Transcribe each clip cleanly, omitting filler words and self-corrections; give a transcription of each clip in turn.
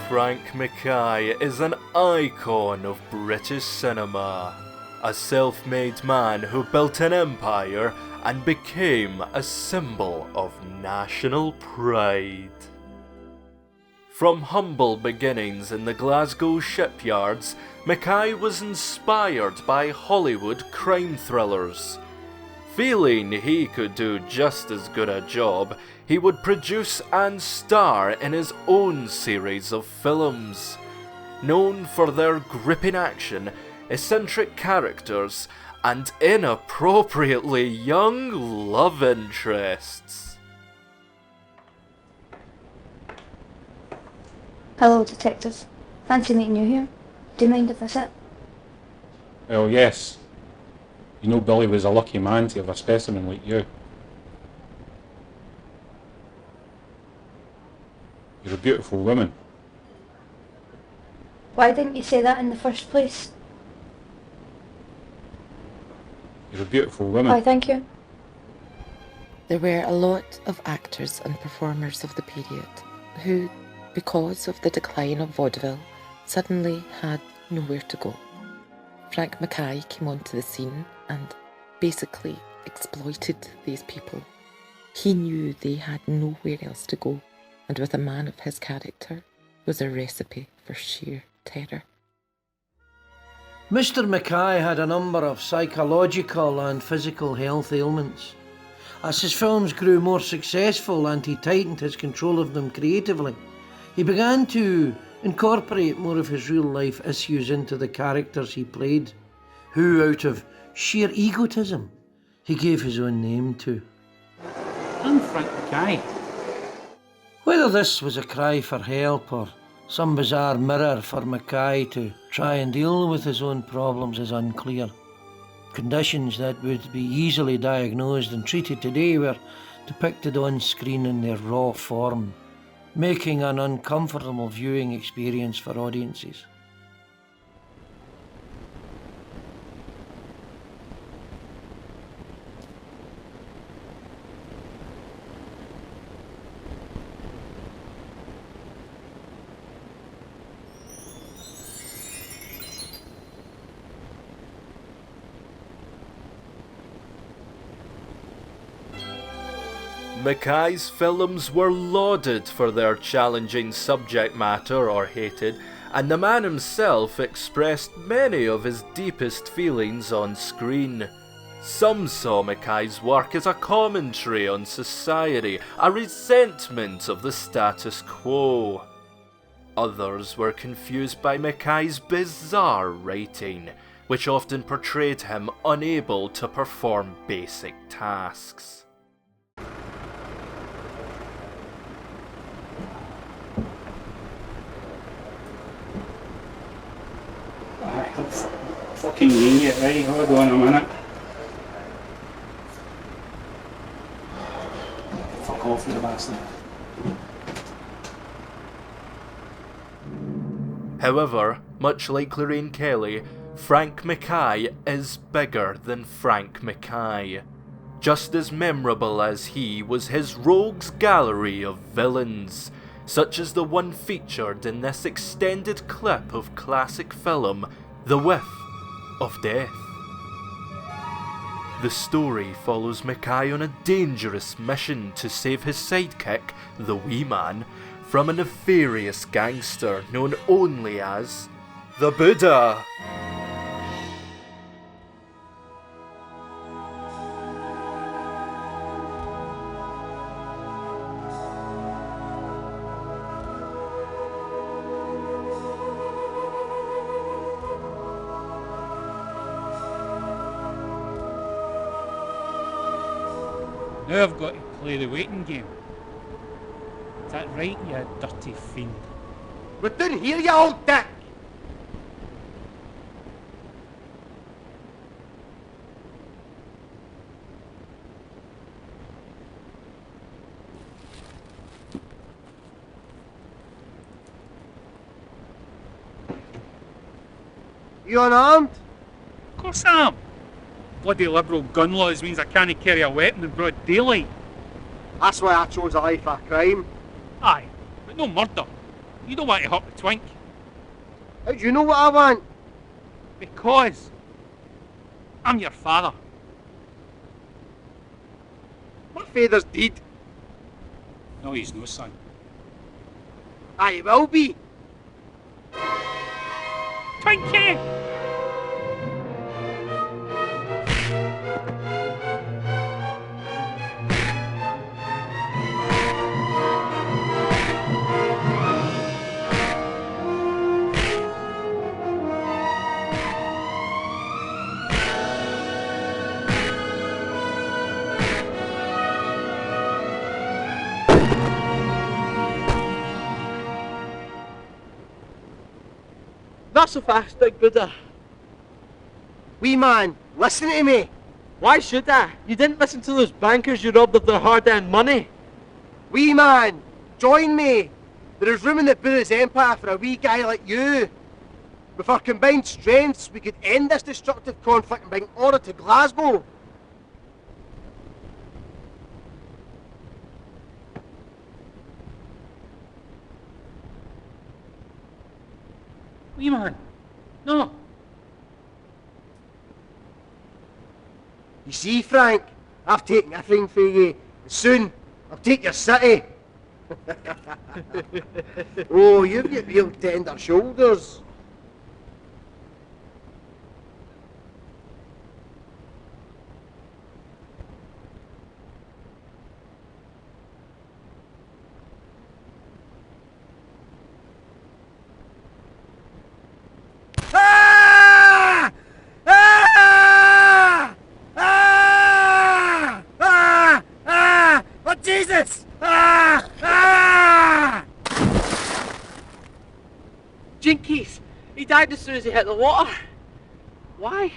Frank McKay is an icon of British cinema. A self-made man who built an empire and became a symbol of national pride. From humble beginnings in the Glasgow shipyards, McKay was inspired by Hollywood crime thrillers. Feeling he could do just as good a job, he would produce and star in his own series of films. Known for their gripping action, eccentric characters, and inappropriately young love interests. Hello, Detective. Fancy meeting you here. Do you mind if I sit? Well, yes. You know Billy was a lucky man to have a specimen like you. You're a beautiful woman. Why didn't you say that in the first place? You're a beautiful woman. Why, thank you. There were a lot of actors and performers of the period who, because of the decline of vaudeville, suddenly had nowhere to go. Frank McKay came onto the scene and basically exploited these people. He knew they had nowhere else to go, and with a man of his character was a recipe for sheer terror. Mr. McKay had a number of psychological and physical health ailments. As his films grew more successful and he tightened his control of them creatively, he began to incorporate more of his real-life issues into the characters he played, who, out of sheer egotism, he gave his own name to. I'm Frank McKay. Whether this was a cry for help or some bizarre mirror for McKay to try and deal with his own problems is unclear. Conditions that would be easily diagnosed and treated today were depicted on screen in their raw form, making an uncomfortable viewing experience for audiences. McKay's films were lauded for their challenging subject matter or hated, and the man himself expressed many of his deepest feelings on screen. Some saw McKay's work as a commentary on society, a resentment of the status quo. Others were confused by McKay's bizarre writing, which often portrayed him unable to perform basic tasks. Fucking need it, right? Hold on a minute. Fuck off, you bastard. However, much like Lorraine Kelly, Frank McKay is bigger than Frank McKay. Just as memorable as he was his rogues gallery of villains, such as the one featured in this extended clip of classic film, The Whiff of Death. The story follows McKay on a dangerous mission to save his sidekick, the Wee Man, from a nefarious gangster known only as the Buddha. Now I've got to play the waiting game. Is that right, you dirty fiend? We didn't hear you, old dick! You unarmed? Of course I am. Bloody liberal gun laws means I can't carry a weapon in broad daylight. That's why I chose a life of crime. Aye, but no murder. You don't want to hurt the twink. How do you know what I want? Because I'm your father. My father's dead. No, he's no son. I will be. Twinkie! Not so fast, Big Buddha. Wee man, listen to me. Why should I? You didn't listen to those bankers you robbed of their hard-earned money. Wee man, join me. There is room in the Buddha's empire for a wee guy like you. With our combined strengths, we could end this destructive conflict and bring order to Glasgow. Wee man. No. You see, Frank, I've taken everything for you. And soon, I'll take your city. Oh, you've got real tender shoulders. Ah! Ah! Ah! Ah! Ah! Oh, Jesus! Ah! Ah! Jinkies! He died as soon as he hit the water. Why?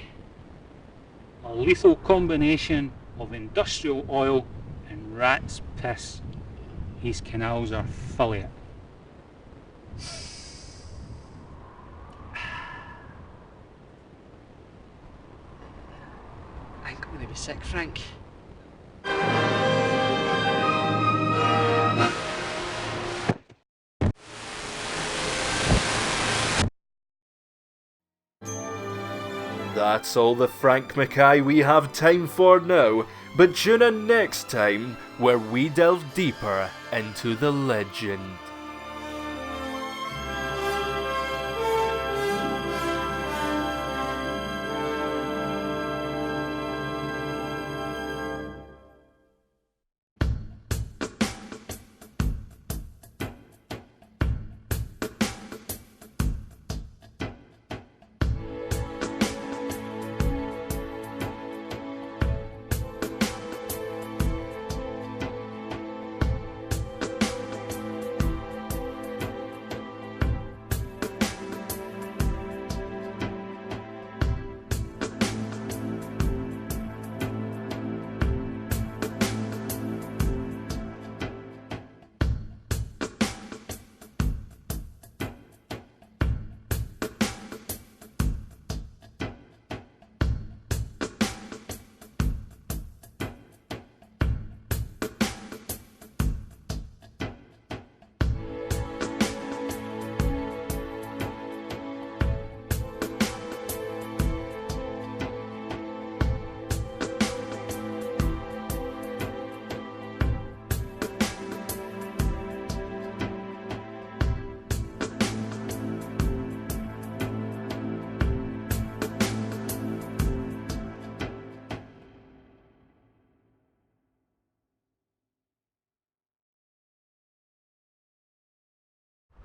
A lethal combination of industrial oil and rat's piss. His canals are full of it. I think I'm gonna be sick, Frank. That's all the Frank McKay we have time for now, but tune in next time where we delve deeper into the legend.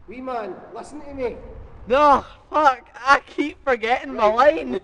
Wee man, listen to me. No, fuck, I keep forgetting my line.